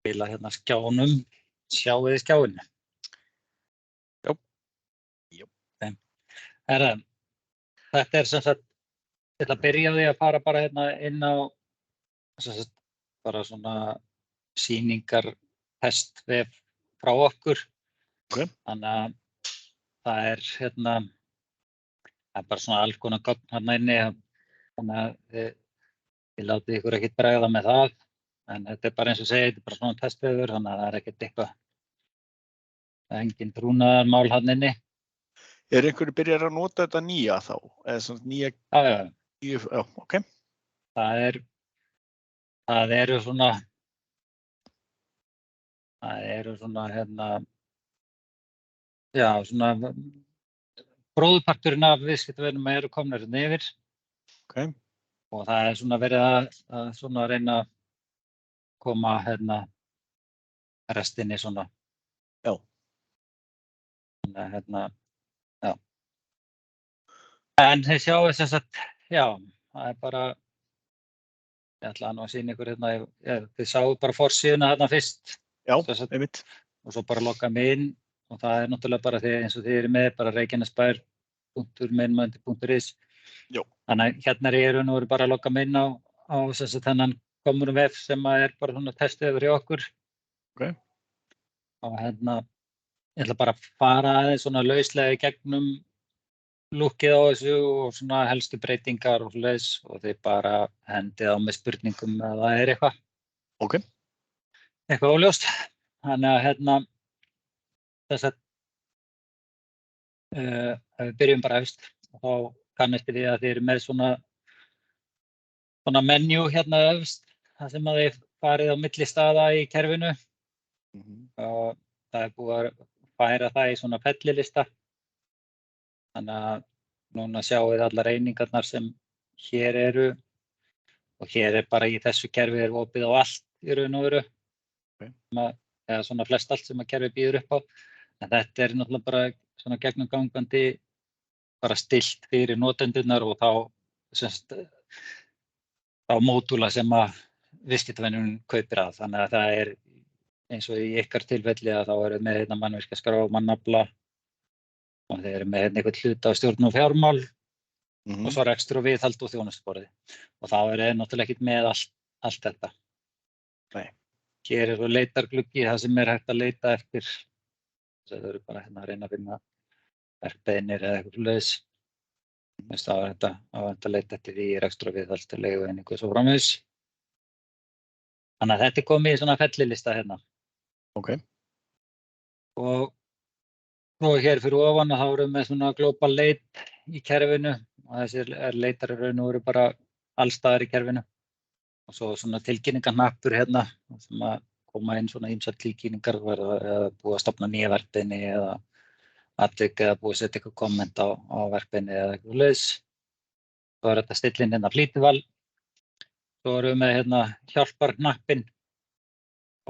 deila hérna skjánum, sjáið þið skjáin. Já. Þetta sem sagt, ég ætla að byrja á því að fara bara hérna inn á sem sagt, bara svona sýningar testvef frá okkur. Ok. Þannig að það hérna, það bara svona alls konar gögn hérna inni, þannig að þið látið ykkur ekkert bregða með það, en þetta bara eins og segja, þetta bara svona testvefur, þannig að það ekkert eitthvað, engin trúnaðarmál hérna inni. Einhverju byrjar að nota þetta nýja þá? Eða svona nýja? Já, ok. Það eru svona hérna, já, svona bróðurparturinn af viðskiptavinum eru komnir hérna yfir. Ok. Og það svona verið að svona reyna að koma hérna restinni svona. Já. Þannig að hérna, já. En þið sjáu sem sagt, já, það bara, ég ætla nú að sýna ykkur hérna, þið sáu bara forsíðuna þarna fyrst. Já, einmitt. Og svo bara logga mig inn og það náttúrulega bara því eins og þið eru með bara reykjanesbær.meinmandi.is. Jó. Þannig að hérna eru nú bara að logga mig inn á sem sagt þennan komur vef sem bara svona testvefur hjá okkur. Ok. Og hérna, ég ætla bara að fara aðeins svona lauslega í gegnum lúkið á þessu og svona helstu breytingar og svoleiðis og þið bara hendið á með spurningum ef það eitthvað. Ok. Eitthvað óljóst. Þannig að hérna, þess að við byrjum bara efst og þá kannast þið að þið eru með svona menu hérna efst, það sem að þið farið á milli staða í kerfinu. Og það búið að færa það í svona fellilista. Þannig að núna sjáum við allar einingarnar sem hér eru og hér bara í þessu kerfi opið á allt í raun og veru. Okay. Eða svona flest allt sem að kerfi býður upp á. En þetta náttúrulega bara svona gegnumgangandi bara stillt fyrir notendurnar og þá módúla sem að viðskiptavinurinn kaupir að. Þannig að það eins og í ykkar tilfelli að þá eru með hérna mannvirkjaskrá, mannafla og þeir eru með hérna einhvern hluta á stjórn og fjármál og svo rekstur og viðhald og þjónustuborði. Og þá eru þeir náttúrulega ekkert með allt þetta. Nei. Hér svo leitargluggi, það sem hægt að leita eftir. Það eru bara hérna að reyna að finna verkbeiðnir eða eitthvað svoleiðis. Það var þetta að leita eftir því rekstur og viðhald, leigueiningu og svo framvegis. Þannig að þetta komið í svona fellilista hérna. Ok. Og svo hér fyrir ofan þá erum við með svona global leit í kerfinu og þessir leitar raun og veru bara allstaðar í kerfinu. Og svo svona tilkynningarhnappur hérna sem að koma inn svona ýmsar tilkynningar eða búið að stofna nýja verkbeiðni eða atvik eða búið að setja eitthvað komment á verkbeiðni eða eitthvað svoleiðis. Svo þetta stilla inn hérna flýtival. Svo erum við með hérna hjálparhnappinn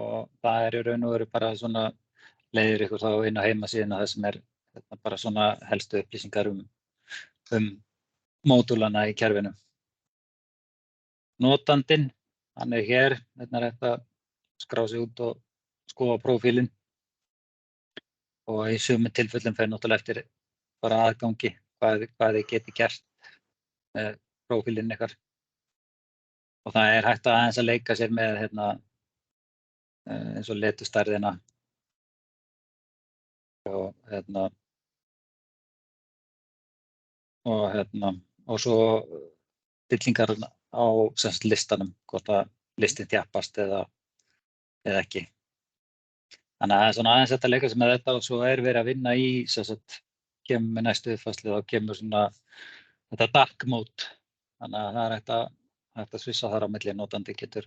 og það í raun og veru bara svona leiðir ykkur þá inn á heimasíðuna það sem bara svona helstu upplýsingar um módúlana í kerfinu. Notandinn, hann hér, hérna hægt að skrá sig út og skoða prófílinn og í sumum tilfellum fer náttúrulega eftir bara aðgangi, hvað þið geti gert með prófílinn ykkar. Og það hægt að aðeins að leika sér með hérna, eins og letustærðina og svo stillingar á listanum, hvort að listin þjappast eða ekki. Þannig að það svona aðeins að leika sér með þetta og svo verið að vinna í kemur með næstu uppfærslu og kemur svona þetta dark mode. Þannig að það hægt að svissa þar á milli, notandi getur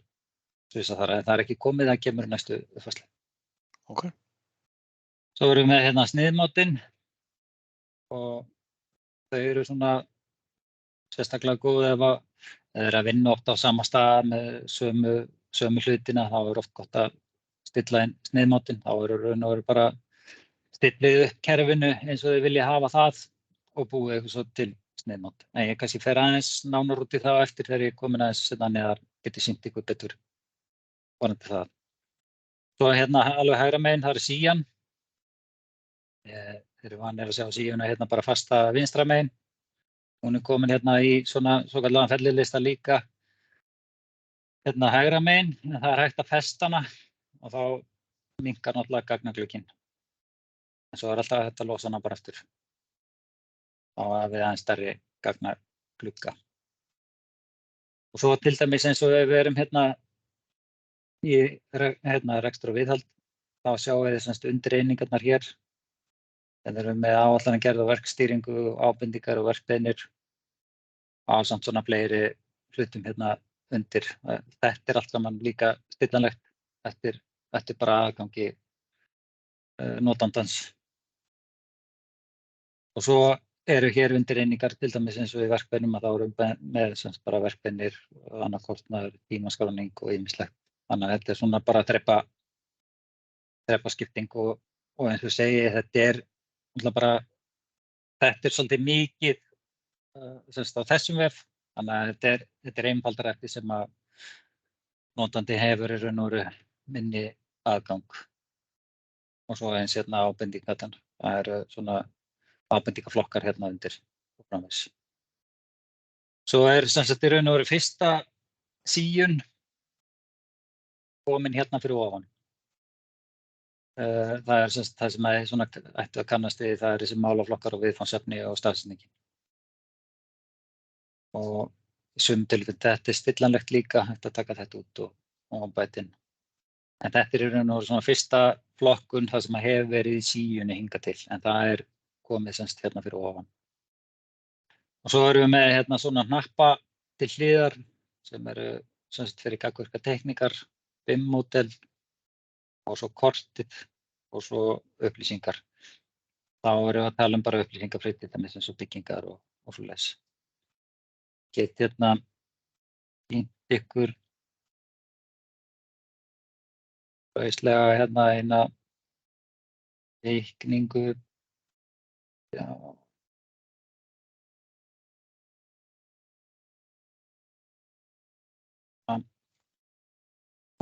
svissa þar en það ekki komið, það kemur næstu uppfærslu. Ok. Svo erum við með hérna sniðmátinn og þau eru svona sérstaklega góð ef að að vinna oft á sama stað með sömu hlutina, þá oft gott að stilla inn sniðmátinn, þá raun og veru bara stillið upp kerfinu eins og þau vilja hafa það og búið eitthvað svo til sniðmátt. Nei, ég kannski fer aðeins nánar út í það eftir þegar ég komin aðeins neðar geti sýnt ykkur betur vonandi það. Svo hérna alveg hægra megin, það sían. Þeir eru vanir að sjá síuna hérna bara fasta vinstra megin. Hún er komin hérna í svona svokallaðan fellilista líka hérna hægra megin, en það er hægt að festa hana og þá minnkar náttúrulega gagnaglugginn. En svo er alltaf hægt að losa hana bara aftur. Þá er við aðeins stærri gagnaglugga. Og svo til dæmis eins og við erum hérna í rekstur og viðhald, þá sjáum við semst undireiningarnar hér. Þeir eru með áætlanagerð og verkstýringu, ábendingar og verkbeiðnir ásamt svona fleiri hlutum hérna undir. Þetta er allt saman líka stillanlegt eftir bara aðgangi notandans. Og svo eru hér undireiningar til dæmis eins og í verkbeiðnum að þá erum með semst bara verkbeiðnir, annarkortnaður, tímaskráning og ýmislegt. Þannig að þetta er svona bara þrepaskipting og eins og segi, þetta er svolítið mikið semst á þessum vef, þannig að þetta er einfaldara eftir sem að notandi hefur í raun og veru minni aðgang. Og svo eins hérna ábendingarnar, það eru svona ábendingaflokkar hérna undir og framvegis. Svo er semst í raun og veru fyrsta síun komin hérna fyrir ofan. Það er semst það sem svona ættu að kannast við, það er þessi málaflokkar og viðfangsefni og staðsetningi. Og í sumum tilfellum þetta er stillanlegt líka, hægt að taka þetta út og bæta inn. En þetta er í raun og veru svona fyrsta flokkun það sem hefur verið í síunni hingað til, en það er komið semst hérna fyrir ofan. Og svo erum við með hérna svona hnappa til hliðar sem eru semst fyrir gagnvirkar teikningar, BIM-módel og svo kortið og svo upplýsingar. Þá erum við að tala bara upplýsingar frá til dæmis eins og byggingar og svoleiðis. Get hérna sýnt ykkur lauslega hérna eina teikningu. Já.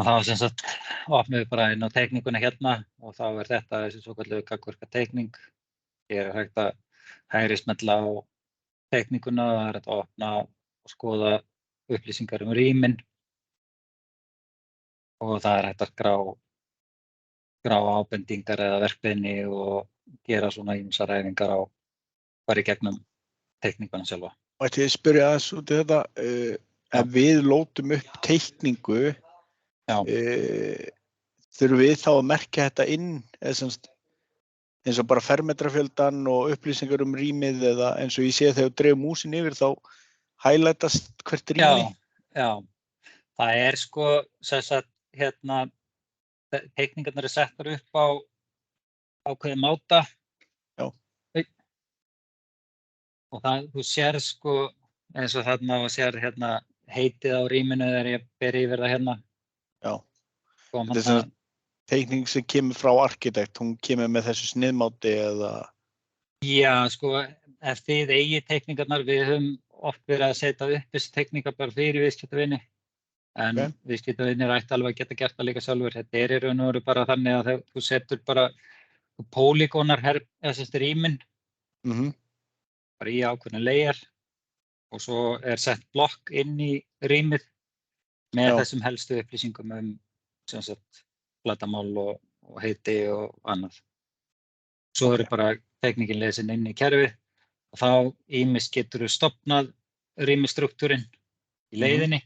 Og þá sem sagt opnum við bara inn á teikninguna hérna og þá er þetta þessi svokölluðu gagnvirka teikning. Hér er hægt að hægri smella á teikninguna, það er hægt að opna og skoða upplýsingar rýmin og það er hægt að skrá ábendingar eða verkbeiðni og gera svona ýmsar æfingar á bara í gegnum teikninguna sjálfa. Ætti ég spyrja aðeins út í þetta, ef við lótum upp teikningu, þurfum við þá að merkja þetta inn eins og bara fermetrafjöldan og upplýsingar rýmið eða eins og ég sé þegar við dreifum músin yfir þá highlightast hvert rými? Já, það er sko sem sagt hérna teikningarnar er settar upp á ákveðin máta. Já. Og það, þú sér sko eins og þarna og sér hérna heitið á rýminu þegar ég ber yfir það hérna. Já, þetta er teikning sem kemur frá arkitekt, hún kemur með þessu sniðmáti eða? Já, sko, ef þið eigið teikningarnar, við höfum oft verið að setja upp þessi teikningar bara fyrir viðskiptavini, en viðskiptavinir ætti alveg að geta gert það líka sjálfur. Þetta er í raun og veru bara þannig að þú setur bara pólígónar rýmin, bara í ákveðna layer og svo er sett blokk inn í rýmið með þessum helstu upplýsingum sem sagt flatarmál og heiti og annað. Svo eru bara teikningin lesin inn í kerfið og þá ýmist getur þú stofnað rýmisstruktúrinn í leiðinni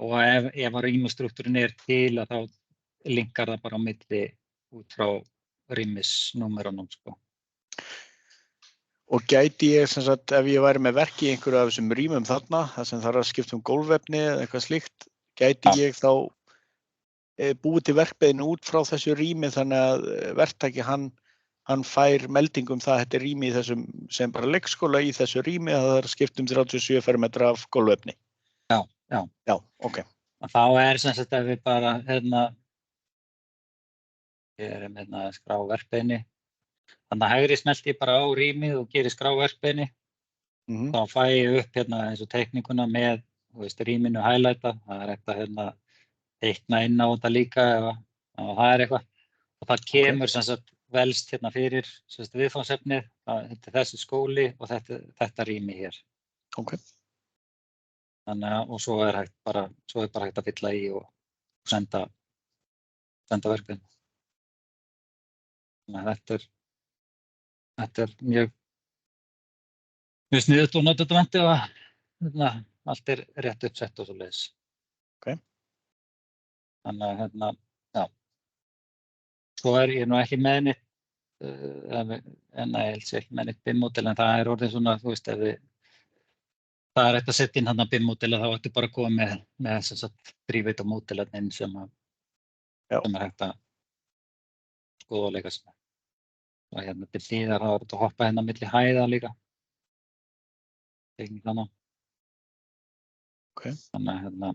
og ef rýmisstruktúrinn er til að þá linkar það bara á milli út frá rýmisnúmerunum sko. Og gæti ég sem sagt, ef ég væri með verk í einhverju af þessum rýmum þarna, þar sem þarf að skipta gólfefni eða eitthvað slíkt, gæti ég þá búið til verkbeiðinu út frá þessu rými þannig að verktaki hann fær meldingum það að þetta er rými í þessum sem bara leikskóla í þessu rými að það er skipt 37 fermetra af gólfefni. Já, ok. Þá er sem sagt ef við bara erum að skrá verkbeiðni. Þannig að hægri smelti ég bara á rýmið og gerir skráverkbeiðni. Þá fæ ég upp eins og teikninguna með rýminu highlighta. Það er hægt að teikna inn á þetta líka Þannig að það eitthvað. Og það kemur sem sagt velst hérna fyrir sem sagt viðfangsefnið, þetta þessi skóli og þetta rými hér. Ok. Þannig að, og svo er bara hægt að fylla í og senda verkefni. Þannig að þetta er mjög sniðugt og notendavænlegt og allt er rétt uppsett og svoleiðis. Ok. Þannig að já. Svo er ég nú ekki með neitt, en ég held sér ekki með neitt BIM-módel, en það er orðið svona, þú veist, ef það er hægt að setja inn þarna BIM-módela, þá ættu bara að koma með þess að private módelarnir sem er hægt að skoða og leika sér. Og hérna til hlýðar þá er þetta að hoppa hérna milli hæða líka. Þannig. Ok. Þannig að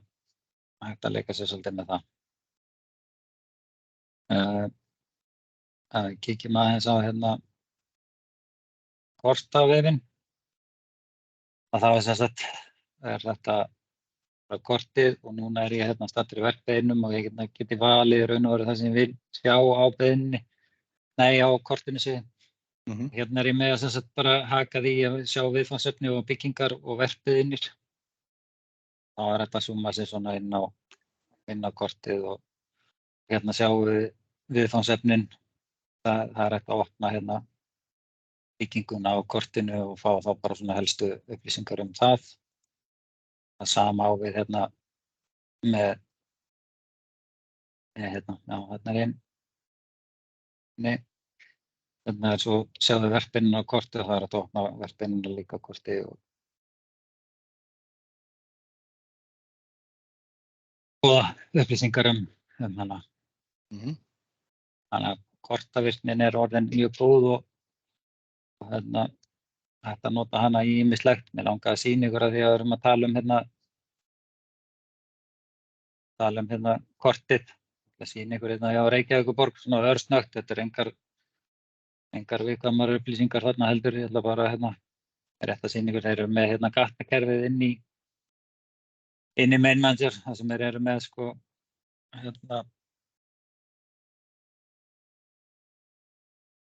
hægt að leika sér svolítið með það. Kíkjum aðeins á hérna kortavefinn. Það er sem sagt þetta kortið og núna er ég hérna staddur í verkbeiðinum og ég geti valið raun og veru það sem ég vil sjá á beiðinni, á kortinu sig. Hérna er ég með að sem sagt bara haka því að sjá viðfangsefni og byggingar og verkbeiðinir. Þá er þetta að zooma sig svona inn á kortið og hérna sjáum við viðfangsefnin. Það er hægt að opna hérna bygginguna á kortinu og fá þá bara svona helstu upplýsingar það. Það sama á við hérna með hérna er einn. Hérna er svo sjáum við verkbeinina á kortið og það er hægt að opna verkbeinina líka á kortið og upplýsingar hana. Þannig að kortavirknin er orðin mjög góð og hérna hægt að nota hana í ýmislegt. Mér langaði að sýna ykkur að því að við erum að tala hérna kortið. Að sýna ykkur hérna á Reykjavíkurborg, svona örsnöggt. Þetta er engar viðkvæmar upplýsingar þarna heldur. Ég ætla bara hérna rétt að sýna ykkur. Þeir eru með hérna gattakerfið inn í Main Manager, það sem þeir eru með sko hérna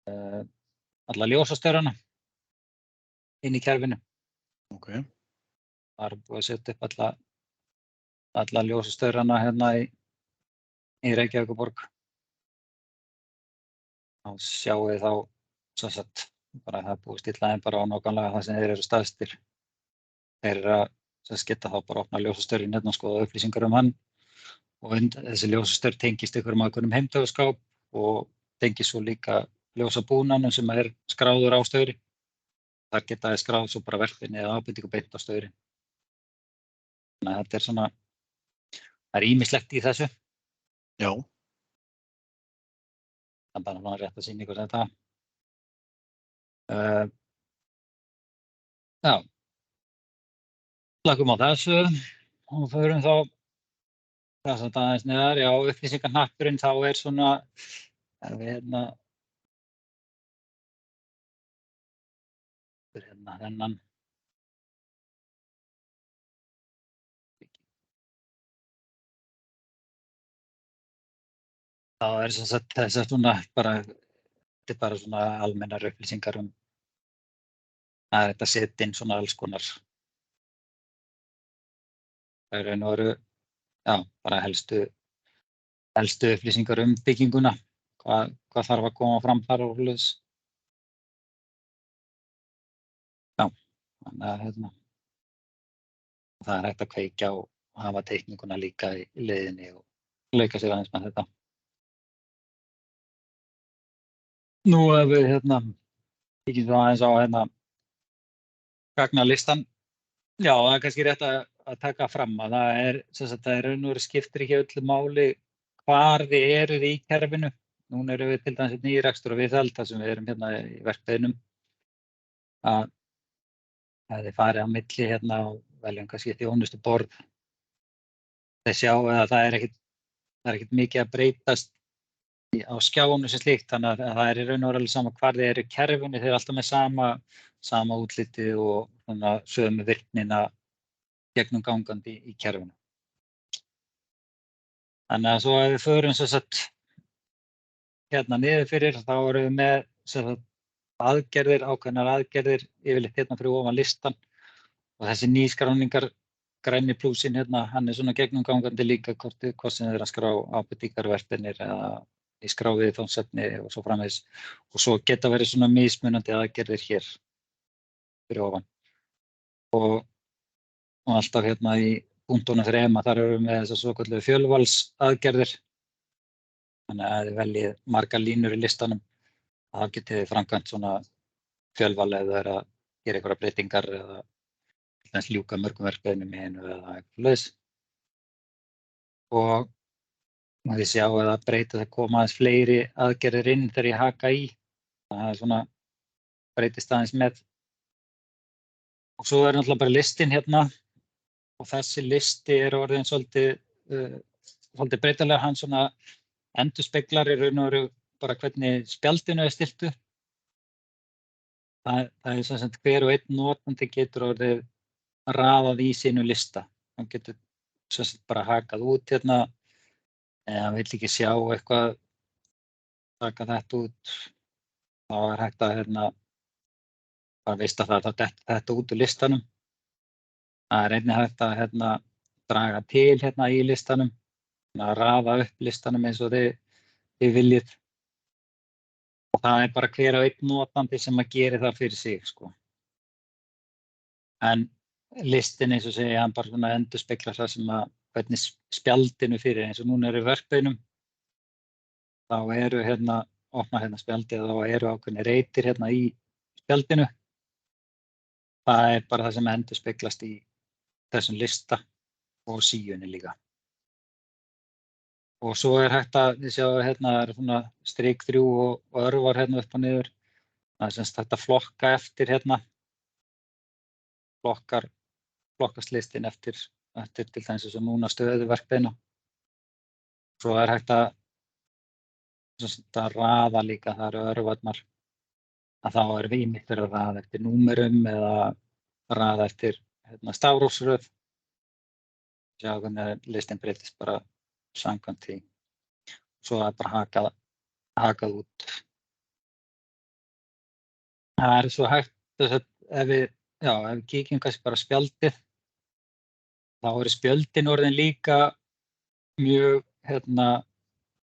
alla ljósastaurana inn í kerfinu. Ok. Það er búið að setja upp alla ljósastaurana hérna í Reykjavíkurborg. Þá sjáum við þá sem sagt bara það er búið að stilla þeim bara á nákvæmlega það sem þeir eru staðstir. Þeir eru að geta þá bara að opna ljósastaurinn hérna og skoða upplýsingar hann og þessi ljósastaur tengist einhverjum heimtaugaskáp og tengist svo líka ljósabúnanum sem er skráður á stauri. Þar geta þið skráð svo bara verkefni eða ábendingu beint á stauri. Þannig að þetta er svona, það er ýmislegt í þessu. Já. Það er bara rétt að sýna ykkur þetta. Já. Slökum á þessu og förum þá þess að aðeins neðar. Já, upplýsingarhnappurinn þá er svona, hérna þennan. Þá er sem sagt þess að svona þetta er bara svona almennar upplýsingar það er þetta að setja inn svona alls konar. Það er raun og veru, bara helstu upplýsingar bygginguna, hvað þarf að koma fram þar og svoleiðis. Þannig að hérna, það er hægt að kveikja og hafa teikninguna líka í leiðinni og leika sér aðeins með þetta. Nú ef við kíkjum svo aðeins á gagnalistan. Já, það er kannski rétt að taka fram að það er raun og veru skiptir ekki öllu máli hvar þið eruð í kerfinu. Núna erum við til dæmis í rekstur og viðhald þar sem við erum hérna í verkbeiðinum. Að þið farið á milli hérna og veljum kannski þjónustuborð. Þið sjá að það er ekkert mikið að breytast á skjánu sem slíkt, þannig að það er í raun og veru alveg sama hvar þið eru í kerfinu, þið eru alltaf með sama útlitið og sömu virknina gegnum gangandi í kerfinu. Þannig að svo ef við förum sem sagt hérna niður fyrir, þá erum við með sem sagt, ákveðnar aðgerðir, yfirleitt hérna fyrir ofan listan og þessi nýskráningar, græni plúsinn hérna, hann svona gegnumgangandi líka hvort sem þeir að skrá ábendingarverkefnir eða í skrá viðfangsefni og svo framvegis og svo geta verið svona mismunandi aðgerðir hér fyrir ofan og alltaf hérna í punktunum fyrir EMA þar erum við með þessar svokölluðu fjölvalsaðgerðir þannig að þið veljið margar línur í listanum þá getið þið framkvæmt svona fjölval ef það að gera einhverjar breytingar eða ljúka mörgum verkefnum í einu eða eitthvað laus og þið sjá að breyta það koma aðeins fleiri aðgerðir inn þegar ég haka í það svona breytist aðeins með og svo náttúrulega bara listin hérna og þessi listi orðin svolítið breytilega hann svona endurspeglar í raun og veru bara hvernig spjaldinu stillt upp það sem sagt hver og einn notandi getur orðið raðað í sínu lista hann getur sem sagt bara hakað út hérna eða hann vill ekki sjá eitthvað taka þetta út þá hægt að hérna bara veist að það dettur þetta út úr listanum það einnig hægt að hérna draga til hérna í listanum að raða upp listanum eins og þið viljið og það bara hver og einn notandi sem að gera það fyrir sig sko en listin eins og segja hann bara svona endurspeglar það sem að hvernig spjaldinu fyrir eins og núna eru verkbeinum þá eru hérna opna hérna spjaldið og þá eru ákveðnir reitir hérna í spjaldinu það bara það sem endurspeglast í þessum lista og síunni líka og svo hægt að þið sjáu hérna það svona strik 3 og örvar hérna upp og niður það semst hægt að flokka eftir hérna flokkast listin eftir til þess að núna stöðu verkbeina svo hægt að raða líka það eru örvarnar að þá við ýmist að raða eftir númerum eða raða eftir hérna stafrófsröð sjá hvernig listin breytist bara samkvæmt því svo bara hakað út það svo hægt þess að ef við kíkjum kannski bara spjaldið þá eru spjöldin orðin líka mjög hérna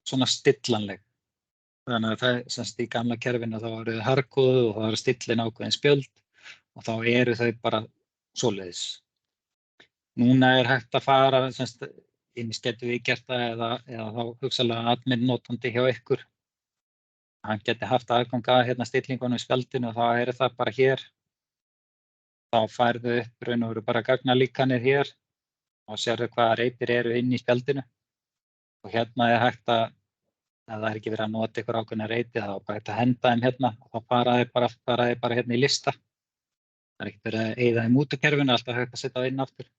svona stillanleg þannig að það semst í gamla kerfinu þá eru hardkóðuð og það eru stillin ákveðin spjöld og þá eru þau bara svoleiðis núna hægt að fara semst ýmist getum við gert það eða þá hugsanlega admin notandi hjá ykkur hann geti haft aðgang að hérna stillingunum í spjaldinu og þá það bara hér þá færðu upp raun og veru bara gagnalíkanir hér og sérðu hvaða reitir eru inn í spjaldinu og hérna hægt að ef það ekki verið að nota ykkur ákveðna reiti þá bara hægt að henda þeim hérna og þá fara þeir bara hérna í lista það ekki verið að eyða þeim út úr kerfinu alltaf hægt að setja það inn aftur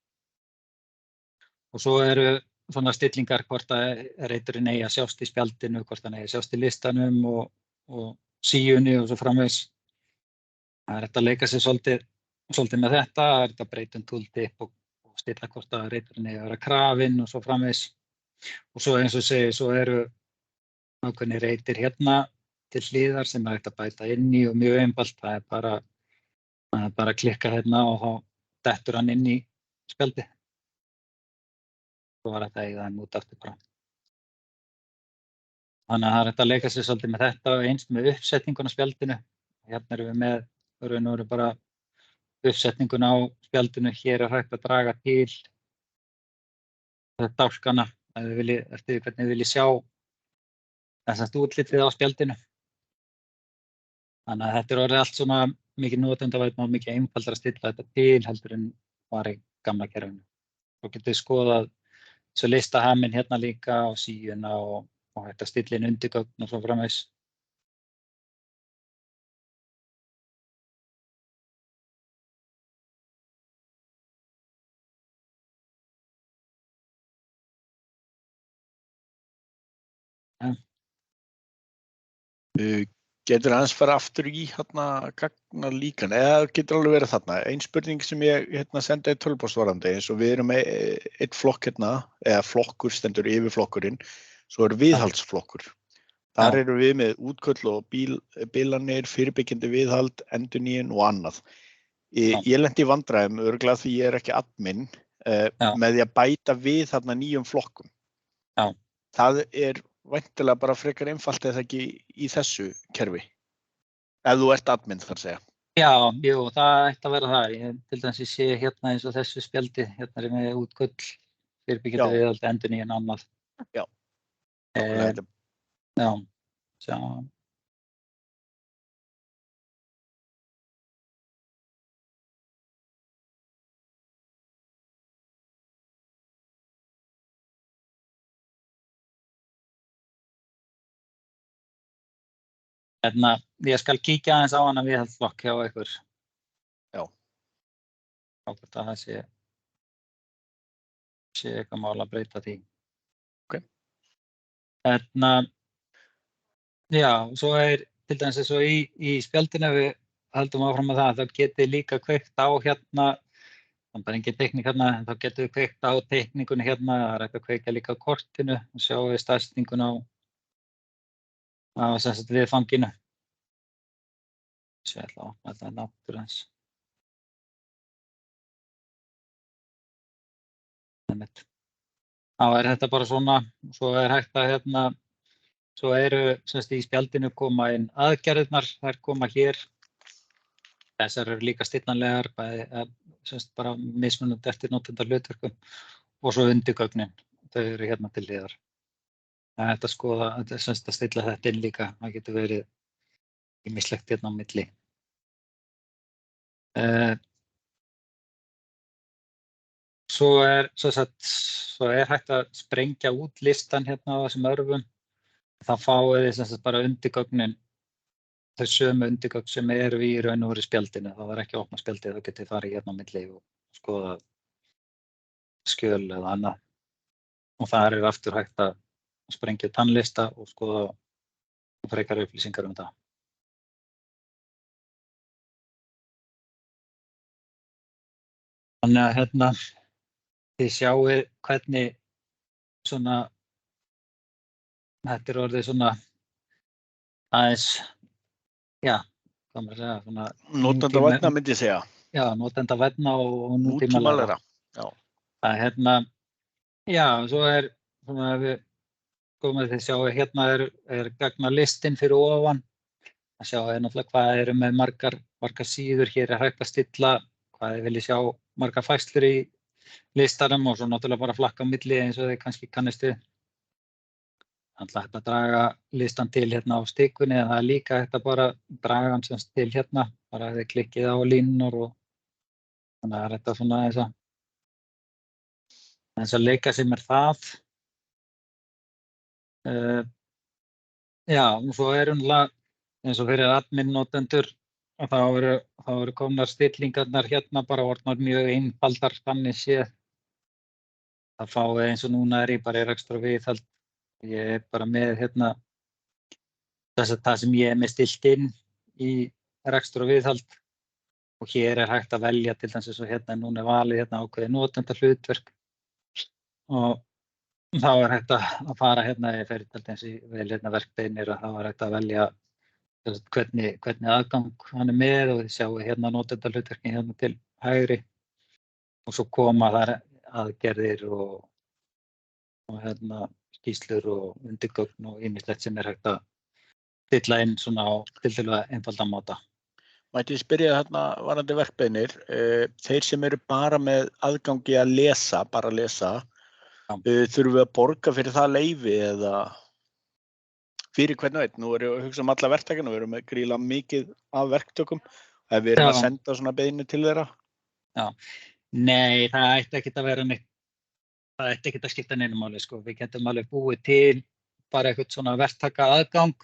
og svo eru svona stillingar hvort að reiturinn eigi að sjást í spjaldinu, hvort hann eigi að sjást í listanum og síunni og svo framvegis. Það hægt að leika sér svolítið með þetta, það hægt að breyta tooltip og stilla hvort að reiturinn eigi að vera krafinn og svo framvegis. Og svo eins og segi, svo eru ákveðnir reitir hérna til hliðar sem hægt að bæta inn í og mjög einfalt, það bara að klikka hérna og þá dettur hann inn í spjaldið. Svo var þetta eiga þeim út aftur bara. Þannig að það hægt að leika sér svolítið með þetta og eins með uppsetningun á spjaldinu. Hérna erum við með raun og veru bara uppsetningun á spjaldinu. Hér hægt að draga til dálkana eftir hvernig þið viljið sjá þessast útlitið á spjaldinu. Þannig að þetta orðið allt svona mikið notendavænt og mikið einfaldara að stilla þetta til heldur en var í gamla kerfinu. Svo getið þið skoðað svo listahaminn hérna líka á síuna og hægt að stilla inn undirgögn og svo framvegis. Getur aðeins fara aftur í gagnalíkan, eða getur alveg verið þarna. Ein spurning sem ég sendi í tölvupóstvarandi, eins og við erum með einn flokk hérna, eða flokkur stendur yfir flokkurinn, svo er viðhaldsflokkur. Þar erum við með útköll og bilanir, fyrirbyggjandi viðhald, endurnýjun og annað. Ég lenti í vandræðum, örugglega því ég er ekki admin, með því að bæta við þarna nýjum flokkum. Já. Það er væntanlega bara frekar einfalt eða ekki í þessu kerfi. Ef þú ert admin þar að segja. Já, jú, það ætti að vera það. Ég til dæmis sé hérna eins og þessu spjaldi, hérna er með útköll, fyrirbyggjandi viðhald, endurnýjun annað. Já. Já, sjá. Hérna, ég skal kíkja aðeins á hana viðhaldsflokk hjá ykkur. Já. Hvort að það sé eitthvað mál að breyta því. Ok. Hérna, já, svo til dæmis eins og í spjaldinu við höldum áfram með það, þá getið líka kveikt á hérna, það er bara engin teikning hérna, en þá getum við kveikt á teikningunni hérna, það er hægt að kveikja líka á kortinu og sjá við staðsetningun á sem sagt viðfanginu. Svo ég ætla að opna þetta náttúrans. Þá er þetta bara svona, svo er hægt að hérna, svo eru sem sagt í spjaldinu koma inn aðgerðirnar, þær koma hér. Þessar eru líka stillanlegar, sem sagt bara mismunandi eftir notendahlutverkum og svo undirgögnin, þau eru hérna til hliðar. Það er hægt að skoða, sem sagt að stilla þetta inn líka, það getur verið ýmislegt hérna á milli. Svo er hægt að sprengja út listan hérna á þessum örfum. Það fáið þið sem sagt bara undirgögnin, þau sömu undirgögn sem eru í raun og veru spjaldinu. Það var ekki að opna spjaldið, þá getið farið hérna á milli og skoða skjöl eða annað. Og það er aftur hægt að sprengja tannlista og skoða frekari upplýsingar um það. Þannig að hérna, þið sjáið hvernig svona, þetta er orðið svona aðeins, já, hvað maður að segja, svona Notendavænna myndi ég segja. Já, notendavænna og nútímalegra. Já. Það er hérna, já, svo er svona ef við komum að þið sjáið hérna er gagnalistin fyrir ofan. Það sjáið náttúrulega hvað eru með margar síður, hér er hægt að stilla hvað þið viljið sjá margar færslur í listanum og svo náttúrulega bara flakka á milli eins og þið kannski kannist við. Þannig að hægt að draga listan til hérna á stikunni en það er líka hægt að bara draga hann sem til hérna, bara að þið klikkið á línur og þannig að það er þetta svona eins að leika sem er það. Já, og svo eins og fyrir admin-notendur og þá eru komnar stillingarnar hérna bara orðnar mjög einfaldar þannig séð. Það fáið eins og núna ég bara í rekstur og viðhald. Ég er bara með hérna það sem ég með stilt inn í rekstur og viðhald og hér er hægt að velja til dæmis eins og hérna núna valið hérna ákveðið notendahlutverk og þá er hægt að fara hérna ég fer til dæmis í vel hérna verkbeinir og þá er hægt að velja hvernig aðgang hann er með og þið sjáu hérna notendahlutverkin hérna til hægri og svo koma þar aðgerðir og hérna skýrslur og undirgögn og ýmislegt sem er hægt að stilla inn svona á tiltölulega einfaldan máta. Mætti ég spyrja hérna varðandi verkbeinir, þeir sem eru bara með aðgangi að lesa, bara að lesa, þurfum við að borga fyrir það leyfi eða fyrir hvern veit? Nú erum við að hugsa alla verktakana, við erum með gríðarlega mikið af verktökum, ef við erum að senda svona beiðni til þeirra. Já, nei, það ætti ekkert að vera neitt. Það ætti ekkert að skipta neinu máli, sko. Við getum alveg búið til bara eitthvað svona verktaka aðgang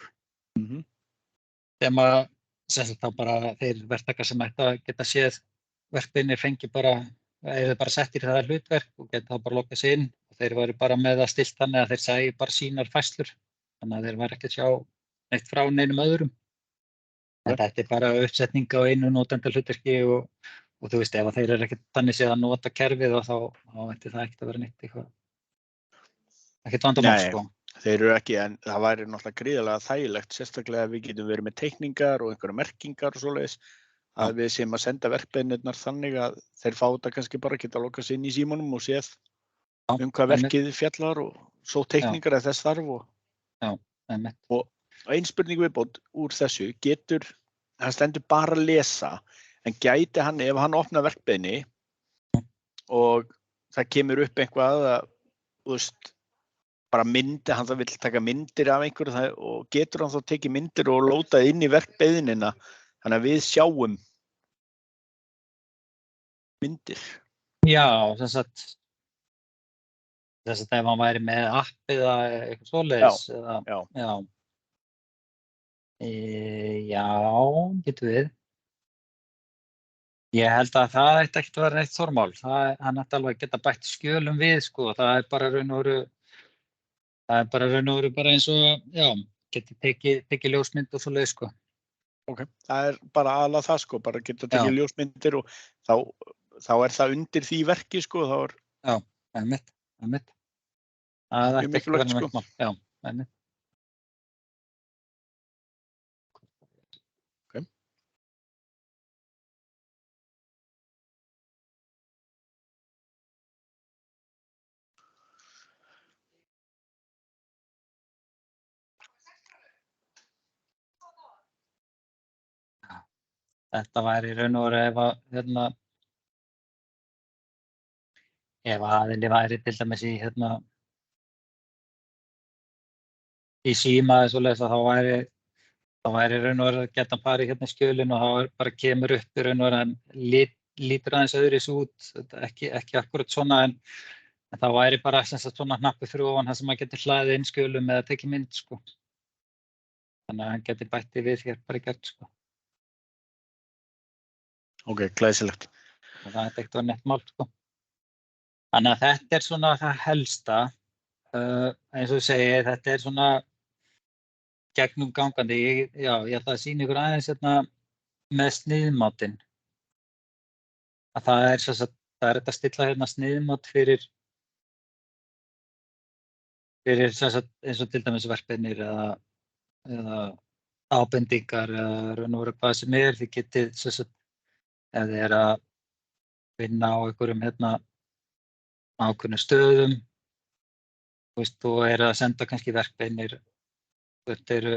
sem að sem sagt þá bara þeir verktakar sem ætti að geta séð verkbeinir fengi bara, eða bara settir í það hlutverk og geta þá bara lokað sig inn og þeir væru bara með það stillt þannig að þeir sæju bara sínar færslur þannig að þeir væru ekki að sjá neitt frá neinum öðrum. Þetta er bara uppsetning á einu notendahlutverki og þú veist, ef þeir eru ekkert þannig séð að nota kerfið og þá ætti það ekkert að vera neitt eitthvað. Ekkert vandamál, sko. Þeir eru ekki, en það væri náttúrulega gríðarlega þægilegt, sérstaklega að við getum verið með teikningar og einhverja merkingar og svoleiðis, að við séum að senda verkbeiðnirnar þannig að þeir fá þetta kannski bara geta lokað sig inn í símanum og séð hvað verkið fjallar og svo teikningar að þess þarf. Og ein spurning viðbót úr þessu, hann stendur bara að lesa, en gæti hann, ef hann opnar verkbeiðni og það kemur upp eitthvað að, þú veist, bara myndir, hann það vill taka myndir af einhverju og getur hann þá tekið myndir og lótað inn í verkbeiðnina þannig að við sjáum myndir. Já, þess að ef hann væri með app eða eitthvað svoleiðis. Já, getur við. Ég held að það ætti ekkert að vera neitt þormál. Hann ætti alveg að geta bætt skjölum við, sko. Það er bara raun og veru bara eins og, geti tekið ljósmynd og svoleiðis, sko. Ok, það er bara aðalega það, sko, bara geta tekið ljósmyndir og þá er það undir því verki, sko, þá er... Já, það er mitt. Það ætti ekki að vera neitt mál. Já, það er mitt. Þetta væri í raun og veru ef aðili væri til dæmis í síma eða svoleiðis að þá væri í raun og veru að geta farið í skjölin og þá bara kemur upp í raun og veru að lítur aðeins öðruvísi út, ekki akkurat svona en þá væri bara svona hnappi fyrir ofan það sem maður getur hlaðið inn skjölum eða tekið mynd, sko. Þannig að hann geti bætti við hér bara gert, sko. Ok, glæsilegt. Það er ekkert að vera neitt mál, sko. Þannig að þetta er svona það helsta. Eins og ég segi, þetta er svona gegnumgangandi. Ég ætla að sýna ykkur aðeins með sniðmátinn. Að það er hægt að stilla sniðmátt fyrir eins og til dæmis verkbeiðnir eða ábendingar eða raun og veru hvað sem er. Þið getið ef þið að vinna á einhverjum ákveðnum stöðum, þú veist, og að senda kannski verkbeiðnir, þetta eru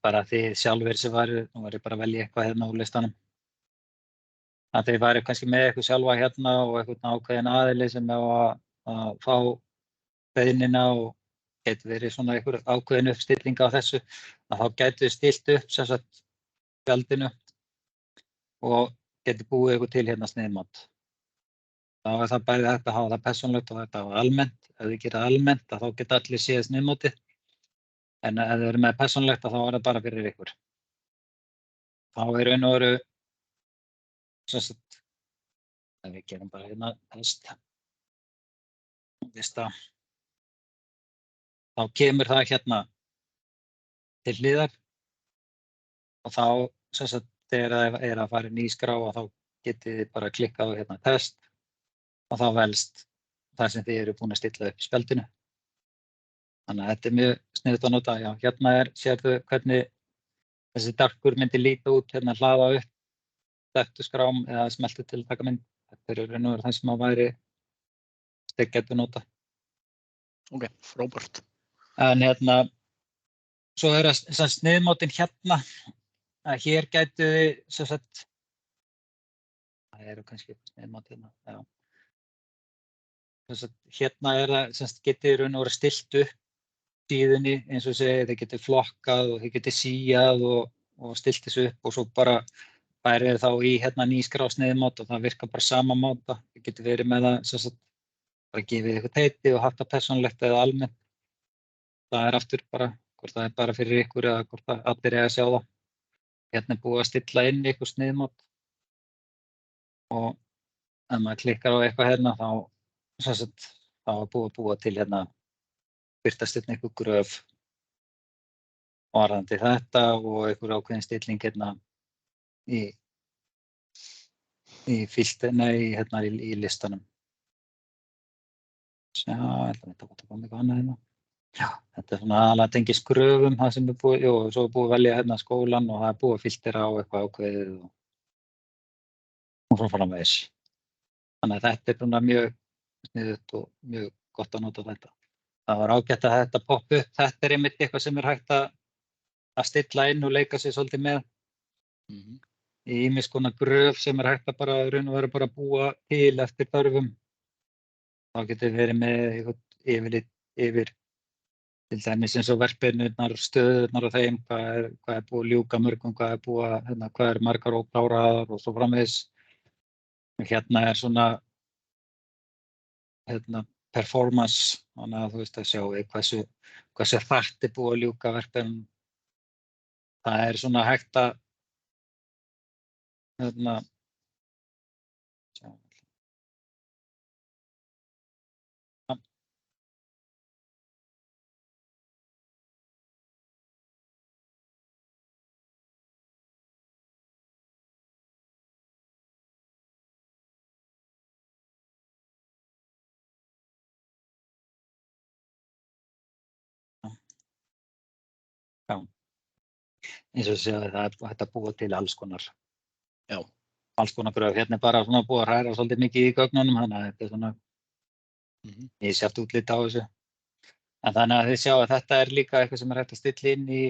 bara þið sjálfir sem nú var ég bara að velja eitthvað úr listanum, að þið væri kannski með eitthvað sjálfa og eitthvað ákveðin aðili sem að fá beiðnina og getur verið svona einhver ákveðin uppstilling á þessu, að þá getur þið stilt upp spjaldinu og geti búið eitthvað til sniðmátt. Þá er það bæði hægt að hafa það persónulegt og þetta hafa almennt. Ef þið gera almennt þá geta allir séð sniðmátið. En ef þið eru með persónulegt þá er það bara fyrir ykkur. Þá er raun og veru ef við gerum bara helst lista. Þá kemur það til hliðar og þá þegar það að fara inn í skrá og þá getið þið bara klikkað á test og þá velst það sem þið eru búin að stilla upp í spjaldinu. Þannig að þetta er mjög sniðugt að nota. Já, sérðu hvernig þessi darkur myndi líta út, hlaða upp þekktu skrám eða smeltu til að taka mynd. Þetta er raun og veru það sem að væri getur nota. Ok, frábært. En svo er sniðmátinn að hér gætu þið það eru kannski sniðmátt já. Það getið raun og veru stilt upp síðunni eins og segið, þið getið flokkað og þið getið síjað og stilt þessu upp og svo bara færið þá í nýskrá sniðmátt og það virkar bara sama máta. Þið getið verið með það bara gefið eitthvað heiti og haft það persónulegt eða almennt. Það er aftur bara, hvort það er bara fyrir ykkur eða hvort allir að sjá það. Er búið að stilla inn eitthvað sniðmátt og ef maður klikkar á eitthvað þá er búið að búa til birtast eitthvað gröf varðandi þetta og einhver ákveðin stilling í fylgdina í listanum. Já, þetta kom eitthvað annað hérna. Já, þetta er svona aðalega tengist gröfum, það sem búið, jú, svo búið að velja hérna skólan og það búið að filtera á eitthvað ákveðið og svo framvegis. Þannig að þetta er svona mjög sniðugt og mjög gott að nota þetta. Það var ágætt að þetta poppa upp. Þetta er einmitt eitthvað sem er hægt að stilla inn og leika sér svolítið með. Í ýmiss konar gröf sem er hægt að bara raun og vera bara búa til eftir þörfum. Þá getur verið með eitthvað yfirlit yfir til dæmis eins og verkefnurnar, stöðurnar og þeim, hvað er búið að ljúka mörgum, hvað er margar ókláraðar og svo framvegis. Hérna er svona performance, þannig að þú veist að sjá hversu hratt er búið að ljúka verkefnum. Það er svona hægt að Já, eins og séu það er hægt að búa til alls konar gröf. Hérna er bara svona búið að hræra svolítið mikið í gögnunum, þannig að þetta er svona misjafnt útlit á þessu. En þannig að þið sjá að þetta er líka eitthvað sem er hægt að stilla inn í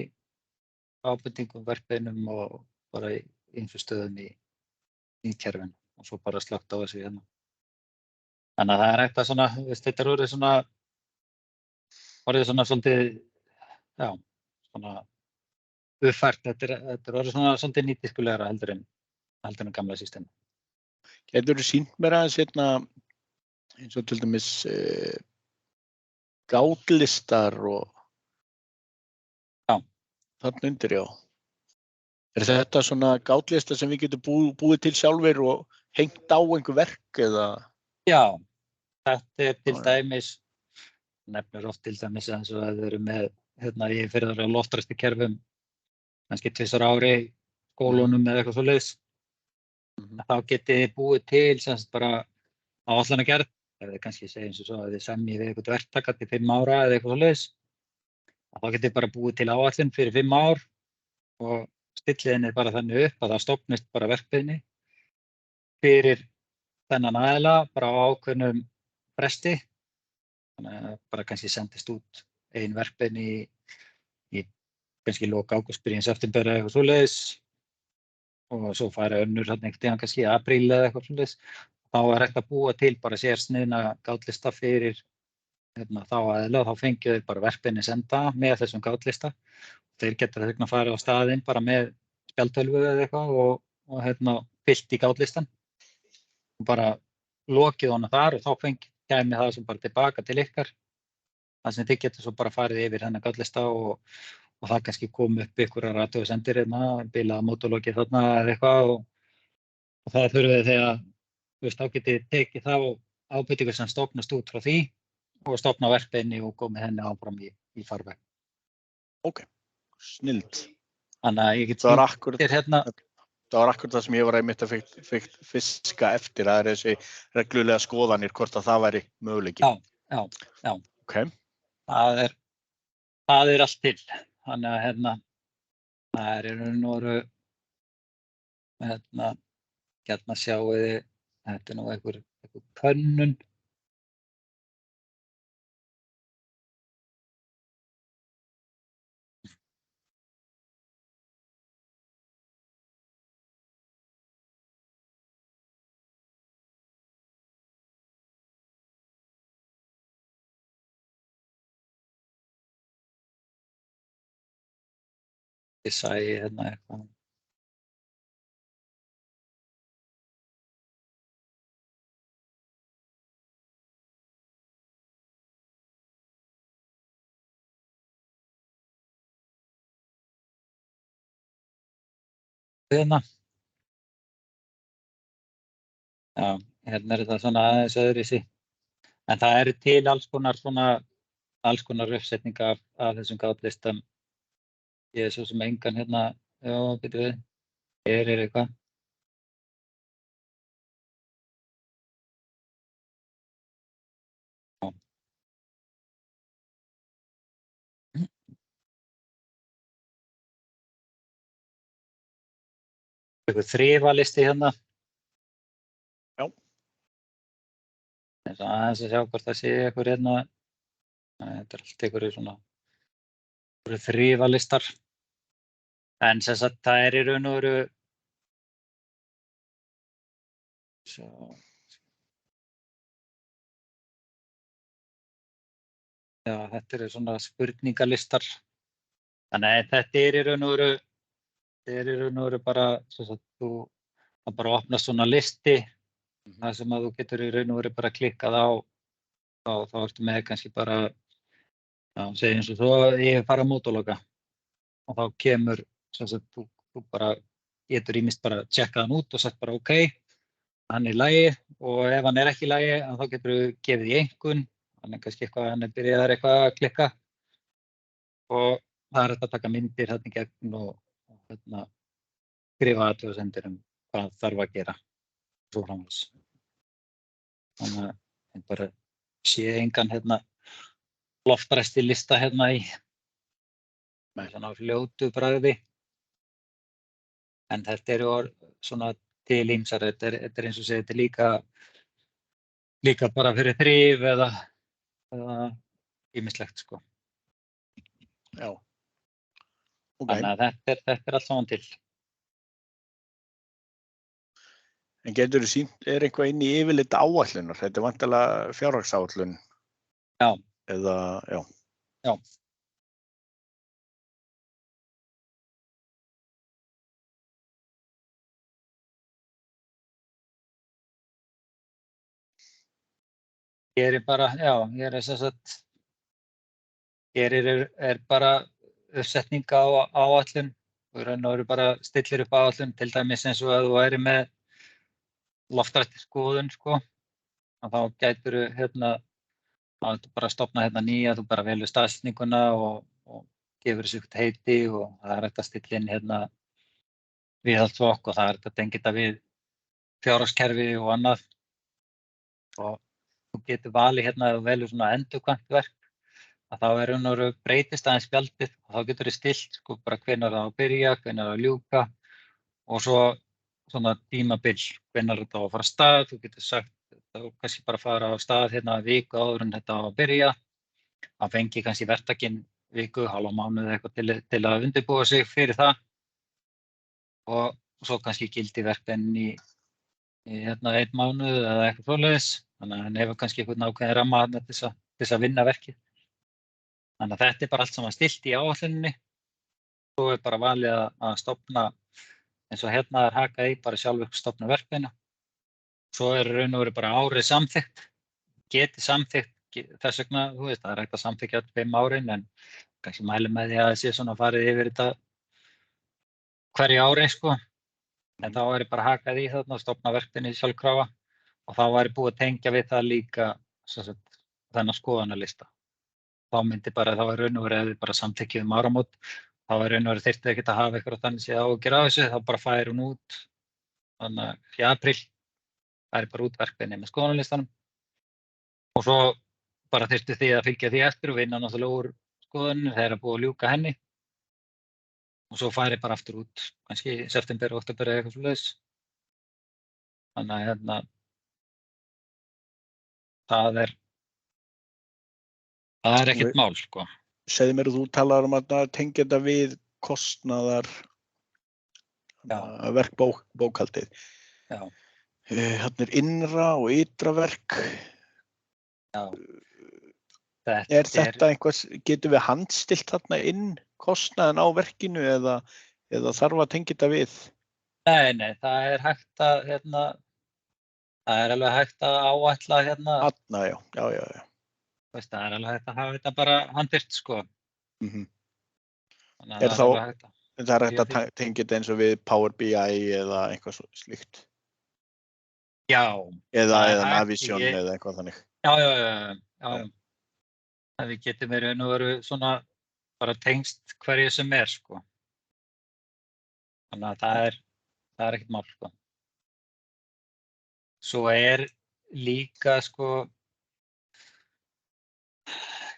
ábendingum, verkbeinum og bara í infostöðum í kerfinu og svo bara slökkt á þessu hérna. Þannig að það er hægt að svona, þetta er orðið svona svolítið, já, svona uppfært, þetta er orðið svona svolítið nýtiskulegra heldur en gamla systemi. Geturðu sýnt mér aðeins hérna eins og til dæmis gátlistar og þarna undir, já. Er þetta svona gátlistar sem við getum búið til sjálfir og hengt á einhver verk eða? Já, þetta er til dæmis, nefnir oft til dæmis eins og að við erum með hérna í fyrir loftræsti kerfum kannski 2 ári í skólunum eða eitthvað svoleiðis. Þá getið þið búið til sem sagt bara áætlanagerð, ef þið kannski segja eins og svo að þið semjið við eitthvað verktaka til 5 ára eða eitthvað svoleiðis. Þá getið þið bara búið til áætlun fyrir 5 ár og stillið henni bara þannig upp að það stofnist bara verkefni fyrir þennan aðila bara á ákveðnum fresti. Þannig að bara kannski sendist út ein verkefni í kannski lok ágúst, byrjun september eða eitthvað svoleiðis og svo færi önnur einhvern tímann kannski í apríl eða eitthvað svoleiðis. Þá er hægt að búa til bara sérsniðna gátlista fyrir þá aðila og þá fengju þeir bara verkefni senda með þessum gátlista. Þeir geta þess að fara á staðinn bara með spjaldtölvu eða eitthvað og fyllt í gátlistan og bara lokið hana þar og þá kæmi það sem bara tilbaka til ykkar. Það sem þið getur svo bara farið yfir þennan gátlista og það kannski kom upp einhverjar athugasemdir bilað mótulokið þarna eða eitthvað og það þurfið þegar þá getið þið tekið þá ábendingu sem stofnast út frá því og stofna verkefni og komið henni áfram í farveg. Ok, snillt. Þannig að ég get það var akkurat það sem ég var einmitt að fiska eftir, það er þessi reglulega skoðanir hvort að það væri möguleiki. Já. Ok. Það er allt til. Þannig að það er í raun og veru hérna sjáu þið, þetta er nú einhver könnun. Ég sæi hérna eitthvað. Hérna. Já, hérna er þetta svona aðeins öðruvísi. En það eru til alls konar uppsetningar af þessum gátlistam. Ég er svo sem engan hérna, já, byrju við, hér er eitthvað. Já, einhver þrifalisti hérna. Já. En svo aðeins að sjá hvort það sé einhver hérna. Þetta allt einhverju svona þrifalistar. En sem sagt, það í raun og veru Já, þetta svona spurningalistar. Þannig að þetta í raun og veru bara, sem sagt, það bara opnast svona listi, þar sem að þú getur í raun og veru bara klikkað á, þá ertu með kannski bara, segja eins og svo, ég fara að mótologa. Og þá kemur, sem sagt, þú bara getur ýmist bara tjekkað hann út og sagt bara OK, hann í lagi, og ef hann ekki í lagi, þá getur þú gefið í einkunn. Þannig kannski hann byrjaðar eitthvað að klikka og það hægt að taka myndir þarna í gegn og skrifa athugasemdir hvað þarf að gera svo framvegis. Þannig að ég bara sé engan loftræsti lista í með svona fljótu bragði. En þetta eru svona til ýmsar, þetta er eins og segir, þetta er líka bara fyrir þrif eða ýmislegt sko. Já. Ok. Þannig að þetta er allt saman til. En getur þú sýnt, eitthvað inn í yfirlit áætlunar? Þetta er væntanlega fjárhagsáætlun. Já. Eða, já. Já. Hér er bara, hér er sem sagt, hér er bara uppsetning á áætlun. Og raun og veru bara stillir upp áætlun, til dæmis eins og að þú væri með loftræstiskoðun sko. Og þá gætur þú bara stofna nýja, þú bara velur staðsetninguna og gefur þessu eitthvað heiti og það er hægt að stilla inn viðhaldsflokk og það er hægt að tengja þetta við fjárhagskerfi og annað. Og þú getur valið ef þú velur svona endurkvæmt verk, að þá er raun og veru breytist aðeins spjaldið og þá getur þú stillt sko bara hvenær það á að byrja, hvenær það á að ljúka og svo svona tímabil, hvenær þetta á að fara af stað. Þú getur sagt, þá kannski bara fara af stað viku áður en þetta á að byrja. Það fengi kannski verktakinn viku, hálfa mánuð eitthvað til að undirbúa sig fyrir það og svo kannski gildi verkefnin í 1 mánuð eða eitthvað svoleiðis. Þannig að hann hefur kannski einhvern ákveðinn ramma til þess að vinna verkið. Þannig að þetta er bara allt saman stillt í áætluninni. Svo er bara valið að stofna, eins og er hakað í, bara sjálfur stofna verkefnina. Svo er raun og veru bara árið samþykkt, geti samþykkt, þess vegna, þú veist, það er hægt að samþykkja 5 árin, en kannski mæli með því að það sé svona farið yfir þetta hverju ári, sko. En þá er bara hakað í þarna og stofna verkefni sjálfkrafa og þá væri búið að tengja við það líka þennan skoðunarlista. Þá myndi bara, þá er raun og veru ef þið bara samþykkið áramót, þá er raun og veru þyrfti ekkert að hafa eitthvað þannig séð áhyggjur af þessu, þá bara færi hún út þannig að í apríl færi bara út verkefni með skoðunarlistanum og svo bara þyrfti þið að fylgja því eftir og vinna náttúrulega úr skoðuninu þegar búið að ljúka henni og svo færi bara aftur út, kannski í september, október eða eitthvað svoleiðis. Þannig að það er ekkert mál, sko. Segðu mér að þú talar að tengja þetta við kostnaðar verkbókhaldið. Já. Þarna er innra og ytra verk. Já. Er þetta eitthvað, getum við handstillt þarna inn kostnaðin á verkinu eða þarf að tengja þetta við? Nei, það er hægt að það er alveg hægt að áætla Þarna, já. Veist, það er alveg hægt að hafa þetta bara handvirkt, sko. Er það hægt að tengja þetta eins og við Power BI eða eitthvað slíkt? Já. Eða Navision eða eitthvað þannig? Já. Við getum verið nú svona bara tengst hverju sem sko. Þannig að það er ekkert mál, sko. Svo er líka, sko,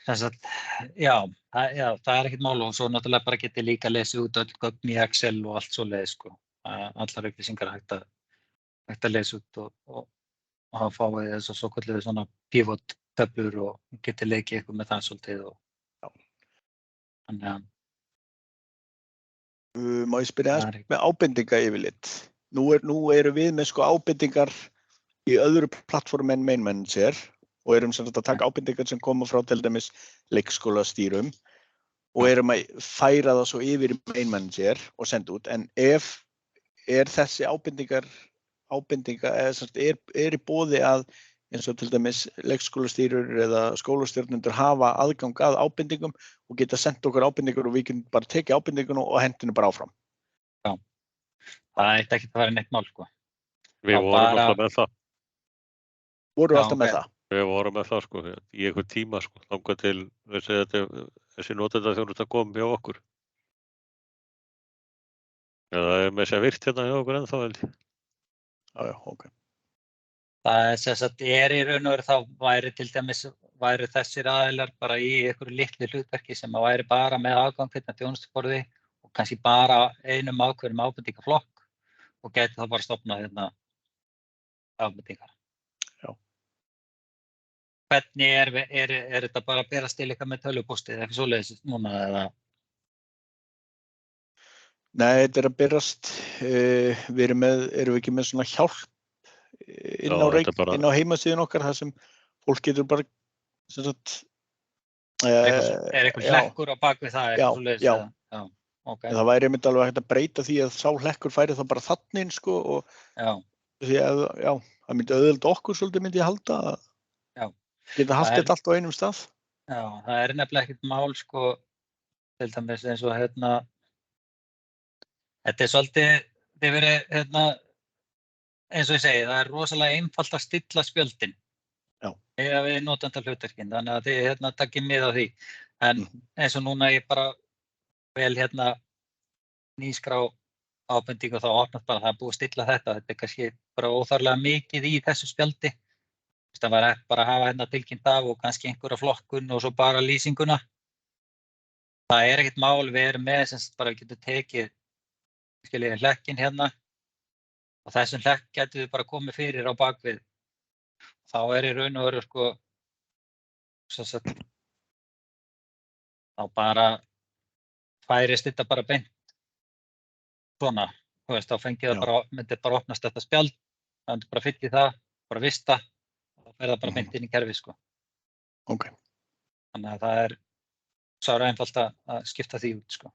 það er ekkert mál og svo náttúrulega bara getið líka lesið út öll gögn í Excel og allt svoleiðis, sko. allar upplýsingar hægt að lesa út og hafa fáið þess að svo kalluðu svona pivot töflur og geti leikið eitthvað með það svolítið og þannig að Má ég spyrja aðeins með ábendinga yfirleitt. Nú erum við með sko ábendingar í öðru plattform en Main Manager og erum sem sagt að taka ábendingar sem koma frá til dæmis leikskólastýrum og erum að færa það svo yfir í Main Manager og senda út. En ef þessi ábendinga eða sem sagt er í boði að eins og til dæmis leikskólastýrur eða skólastjórnendur hafa aðgang að ábendingum og geta sendt okkur ábendingur og við getum bara tekið ábendingun og hendinu bara áfram. Já, það ætti ekki að vera neitt mál, sko. Við vorum alltaf með það. Voru alltaf með það? Við vorum með það, sko, í einhvern tíma, sko, þangað til þessi notendaþjónusta kom hjá okkur. Eða það með sér virt hérna hjá okkur ennþá, held ég. Já, ok. Það sem sagt í raun og veru þá væri þessir aðilar bara í einhverju litlu hlutverki sem væri bara með aðgang hérna þjónustuborði og kannski bara einum ákveðnum ábendingaflokk og gæti þá bara stofnað hérna ábendingar. Já. Hvernig er þetta bara að berast til eitthvað með tölvupósti eða eitthvað svoleiðis núna eða? Nei, þetta er að berast. Erum við ekki með svona hjálp inn á heimasíðun okkar þar sem fólk getur bara sem sagt er eitthvað hlekkur á bakvið það já. Okay. Það væri einmitt alveg hægt að breyta því að sá hlekkur færi þá bara þannig inn sko og því að það myndi auðvelda okkur svolítið myndi ég halda að geta haft þetta allt á einum stað. Já, það er nefnilega ekkert mál sko til dæmis eins og þetta er svolítið þið verið eins og ég segi, það er rosalega einfalt að stilla spjöldin eða við notendahlutverkin, þannig að þið takkið mið á því. En eins og núna ég bara vel nýskrá ábendingu og þá opnast bara það búið að stilla þetta er kannski bara óþarflega mikið í þessu spjaldi. Það var bara að hafa tilkynnt af og kannski einhverja flokkun og svo bara lýsinguna. Það er ekkert mál, við erum með sem bara við getum tekið hlekkin og þessum hlekk getum við bara komið fyrir á bakvið. Þá í raun og veru sko þá bara færist þetta bara beint svona, þá fengið það bara myndi bara opnast þetta spjald, það myndi bara fylla í það, bara vista og þá fer það bara beint inn í kerfið sko. Ok. Þannig að það er sára einfalt að skipta því út sko.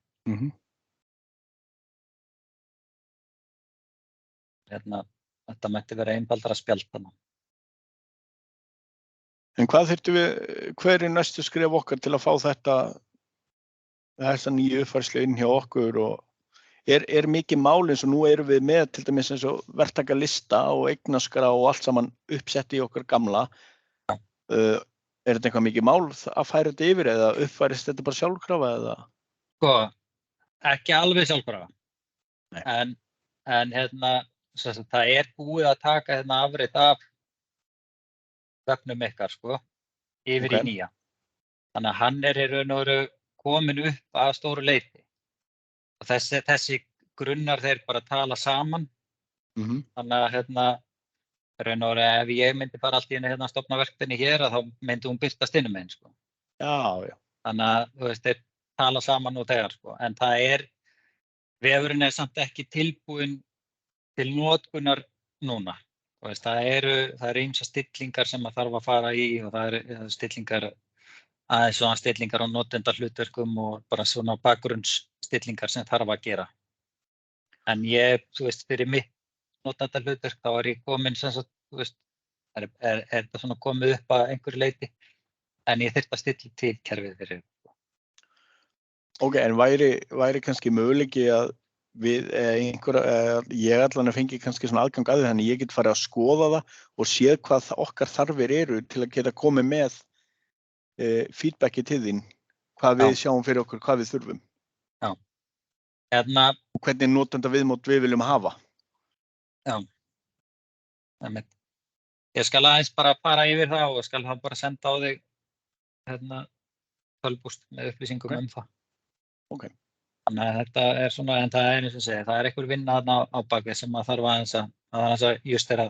Þetta mætti vera einfaldara spjald þarna. En hvað þyrftum við, hver er næstu skref okkar til að fá þessa nýju uppfærslu inn hjá okkur og er mikið mál eins og nú erum við með til dæmis eins og verktakalista og eignaskrá og allt saman uppsett í okkar gamla. Er þetta eitthvað mikið mál að færa þetta yfir eða uppfærist þetta bara sjálfkrafa eða? Sko, ekki alveg sjálfkrafa. En það er búið að taka afrit af vefnum ykkar sko, yfir í nýja. Þannig að hann í raun og veru komin upp að stóru leyti. Og þessi grunnar þeir bara tala saman. Þannig að raun og veru ef ég myndi bara allt í einu stofna verkefni hér þá myndi hún birtast inn megin sko. Já. Þannig að þú veist þeir tala saman nú þegar sko. En vefurinn samt ekki tilbúinn til notkunar núna. Það eru ýmsar stillingar sem að þarf að fara í og það eru stillingar á notendahlutverkum og bara svona bakgrunnsstillingar sem þarf að gera. En þú veist, fyrir mitt notendahlutverk þá ég komin sem sagt, þú veist, er þetta svona komið upp að einhverju leyti en ég þyrfti að stilla til kerfið fyrir. Ok, en væri kannski möguleiki að ég allan að fengi kannski svona aðgang að því þannig ég get farið að skoða það og séð hvað okkar þarfir eru til að geta komið með feedbacki til þín, hvað við sjáum fyrir okkur, hvað við þurfum. Já. Og hvernig notendaviðmót við viljum hafa. Já. Ég skal aðeins bara fara yfir það og skal þá bara senda á þig tölvupóst með upplýsingum um það. Ok. Þannig að þetta svona, en það eins og segja, það einhver vinna þarna á bakvið sem maður þarf aðeins að justera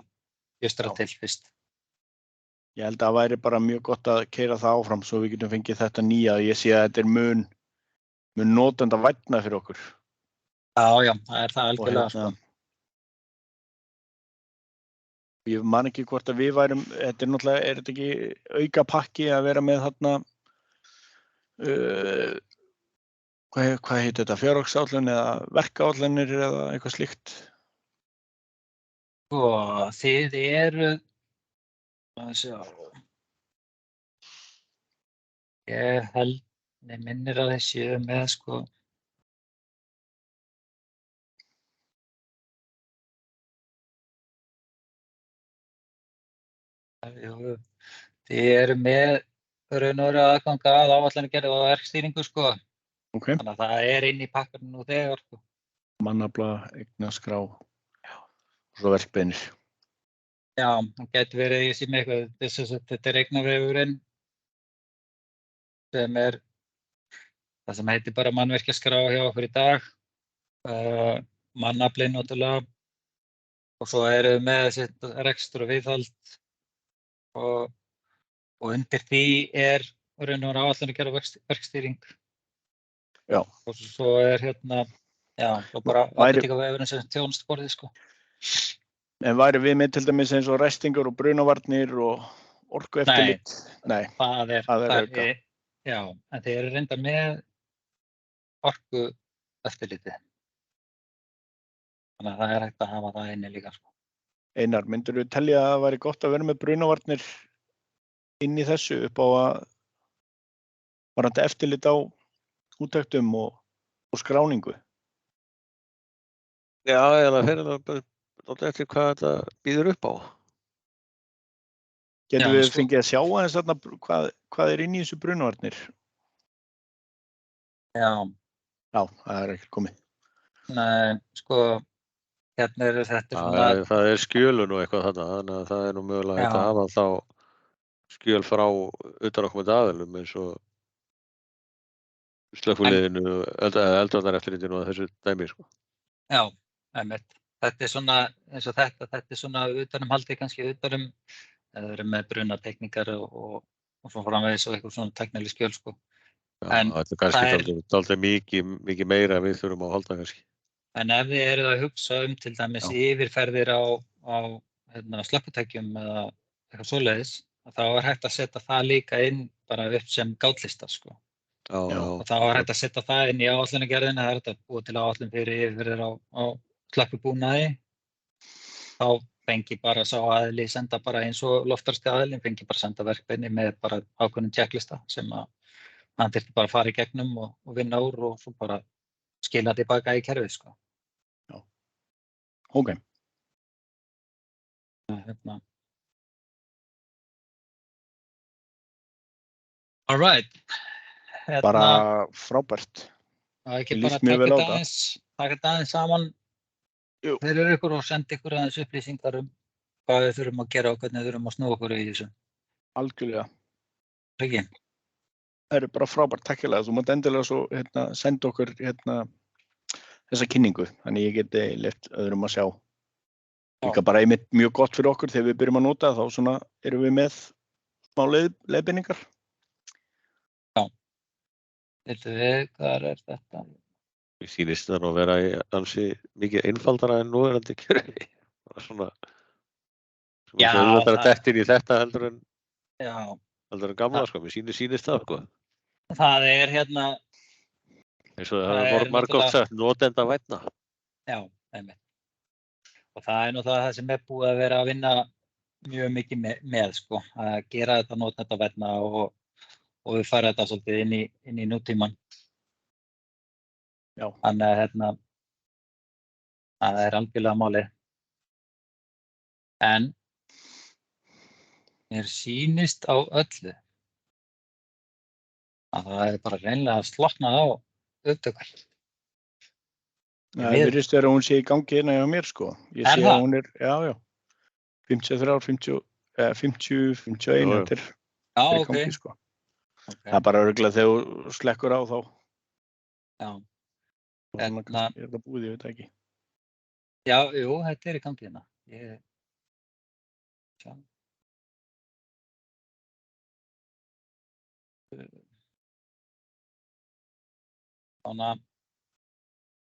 til fyrst. Ég held að það væri bara mjög gott að keyra það áfram svo við getum fengið þetta nýja. Ég sé að þetta mun notenda vænna fyrir okkur. Já, það er það algjörlega, Og sko. Ég man ekki hvort að við værum, þetta er náttúrulega, er þetta ekki auka pakki að vera með þarna, hvað heitir þetta, fjárhagsáætlun eða verkáætlanir eða eitthvað slíkt? Sko, þið eru, að sjá, ég held, minnir að þið séu með, sko, þið eru með raun og veru aðgang að áætlanagerð og verkstýringu, sko. Ok. Þannig að það er inn í pakkanum nú þegar, sko. Mannafla, eignaskrá og svo verkbeiðnir. Já, það getur verið ég sé með eitthvað, þetta er eignavefurinn sem er það sem heitir bara mannvirkjaskrá hjá okkur í dag, mannafli náttúrulega og svo erum við með sitt rekstur og viðhald og undir því er raun og veru áætlanagerð og verkstýring. Já. Og svo er svo bara ábendingavefurinn sem þjónustuborðið, sko. En væri við með til dæmis eins og ræstingar og brunavarnir og orkueftirlit? Nei. Það er auka. Já, en þeir eru reyndar með orkueftirlitið. Þannig að það er hægt að hafa það inni líka, sko. Einar, myndirðu telja að það væri gott að vera með brunavarnir inn í þessu upp á að varandi eftirlit á úttektum og skráningu? Já, eða fyrir það eftir hvað þetta býður upp á. Getum við fengið að sjá aðeins þarna hvað er inn í þessu brunavarnir? Já. Já, það er ekki komið. Nei, sko, hérna eru þetta svona... Það er skjölun og eitthvað þarna, þannig að það er nú mögulega hægt að hafa þá skjöl frá utanaðkomandi aðilum eins og slökkviliðinu, eldvarnareftirlitinu og þessu dæmi, sko. Já, einmitt. Þetta er svona, eins og þetta er svona utanumhaldið kannski utanum, eða eru með brunatekningar og svo framvegis og eitthvað svona tæknileg skjöl, sko. Já, þetta er kannski dálítið mikið meira en við þurfum að halda kannski. En ef þið eruð að hugsa til dæmis yfirferðir á slökkvitækjum eða eitthvað svoleiðis, þá er hægt að setja það líka inn bara upp sem gátlista, sko. Já. Og þá er hægt að setja það inn í áætlanagerðina, það er hægt að búa til áætlun fyrir yfirferðir á slökkvibúnaði. Þá fengi bara sá aðili senda bara eins og loftarski aðilinn fengi bara senda verkbeiðni með bara ákveðnum checklista sem að hann þyrfti bara að fara í gegnum og vinna úr og svo bara skila tilbaka í kerfið, sko. Já. Ok. All right. Bara frábært. Það ekki bara taka þetta aðeins saman fyrir ykkur og senda ykkur aðeins upplýsingar hvað við þurfum að gera og hvernig við þurfum að snúa okkur í þessu. Algjörlega. Ekki? Það eru bara frábært, takkilega. Þú mátt endilega svo senda okkur þessa kynningu, þannig ég geti leyft öðrum að sjá. Líka bara einmitt mjög gott fyrir okkur þegar við byrjum að nota, þá svona erum við með smá leiðbeiningar. Já. Veitu við, hvað er þetta? Mér sýnist það nú að vera ansi mikið einfaldara en núverandi kerfi. Það er svona það er dett inn í þetta heldur en gamla, sko. Mér sýnist það, sko. Það er eins og það er margoft sagt, notenda vænna. Já, einmitt. Og það er nú það sem er búið að vera að vinna mjög mikið með, sko. Að gera þetta notenda vænna og við fara þetta svolítið inn í nútíman. Já. Þannig að það er algjörlega málið. En mér sýnist á öllu að það er bara reynilega að slokna á upptökar. Það virðist vera að hún sé í gangi hérna hjá mér, sko. Ég sé að hún er, 53, 50, 51, þetta er í gangi, sko. Það er bara örugglega þegar þú slekkur á þá. Já. Svona kannski er það búið, ég veit ekki. Já, jú, þetta í gangi hérna. Þannig að